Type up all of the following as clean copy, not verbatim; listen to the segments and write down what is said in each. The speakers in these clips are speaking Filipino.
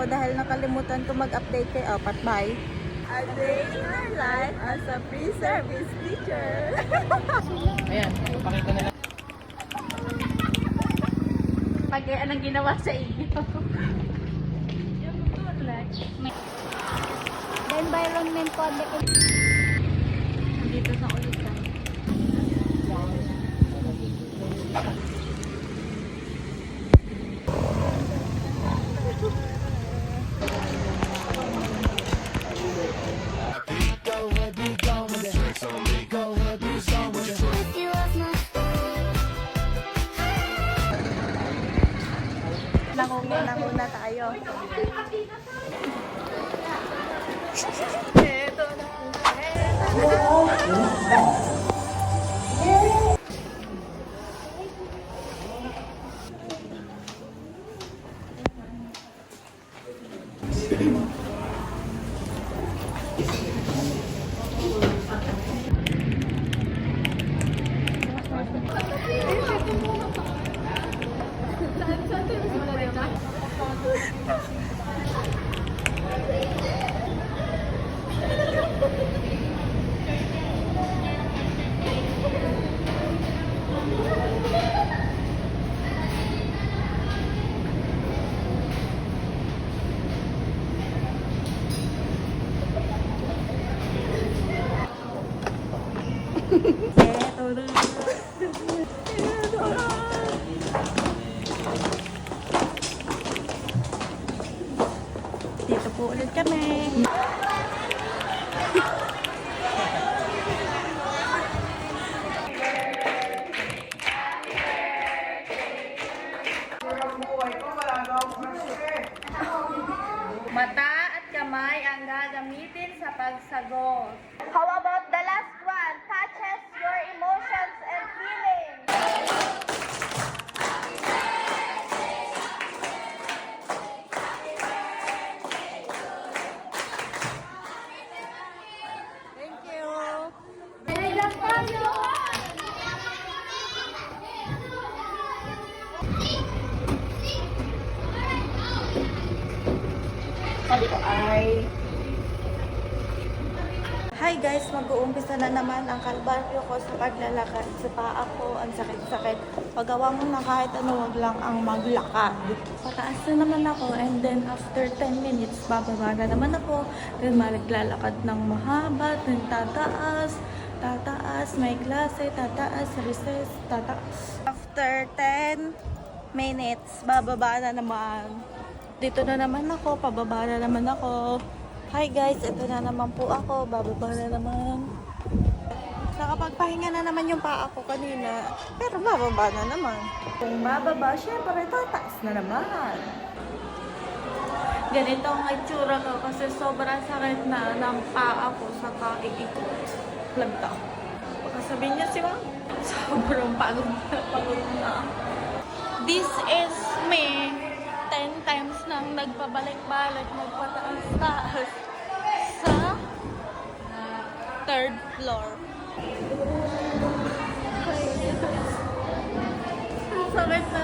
dahil nakalimutan ko mag-update kay Apat. Bye! A day in our life as a pre-service teacher. Ayan, pakita na lang. Pag anong ginawa sa inyo? The environment po dito sa ulitan. Nangunguna muna tayo. Ito na. Dito po ulit kami. Mata at kamay ang gagamitin sa pagsagos. How about the last one? Touches your emotions and feelings. Thank you. Bilang tayo. Sabi ko ay... Hi guys, mag-uumpisa na naman ang kalbaryo ko sa paglalakad. Sa paa ko, ang sakit-sakit. Pagawa mo na kahit ano, wag lang ang maglakad. Pataas na naman ako and then after 10 minutes, bababa na naman ako. Then maglalakad ng mahaba, then tataas, may klase, tataas, recess, tataas. After 10 minutes, bababa na naman. Dito na naman ako, pababa na naman ako. Hi guys, ito na naman po ako, bababa na naman. Nakapagpahinga na naman yung paa ko kanina, pero bababa na naman. Kung bababa, syempre tataas na naman. Ganito ang itsura ko kasi sobrang sakit na ng paa ko sa kaikikot. Lagta. Baka sabihin niya si Ma'am, sobrang pagod na. This is me. 10 times nang nagpabalik-balik, magpataas-taas sa 3rd floor. Ang sakit na.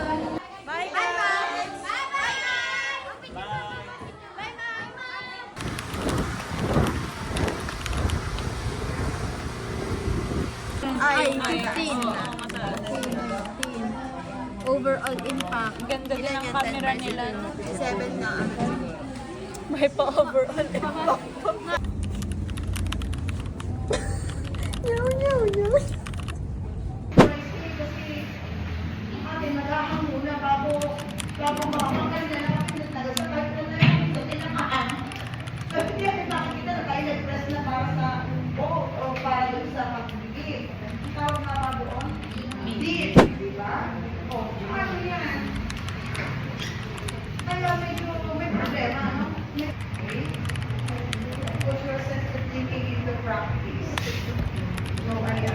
Bye guys! Ay, 15. Overall impact. Ganda din ang camera nila. 7 na. May pa-overall impact. Yaw, yaw, yaw. Ate, magkakang muna bago makakanggal na lang ako nagasabay ko na lang ito tinamaan. Kasi hindi ako nakikita na tayo nag-press na para sa buhok o para doon sa pagbibig. Tawag nga ba doon? Bid. Diba? O, ano yan? Kaya medyo may problema, no? Okay. Put your sense of thinking into practice. No, ayan.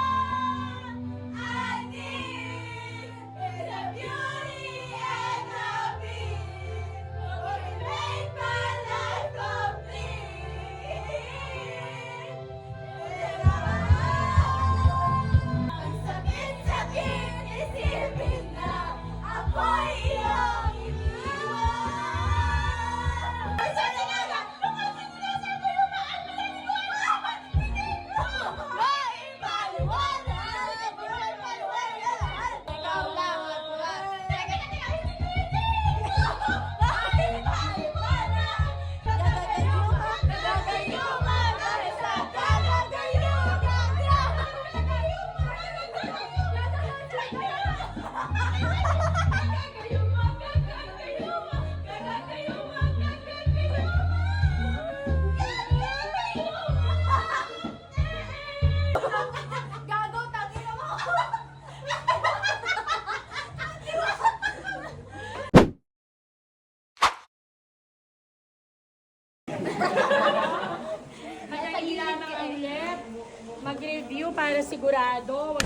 Kaya kailangan ulit mag-review para sigurado.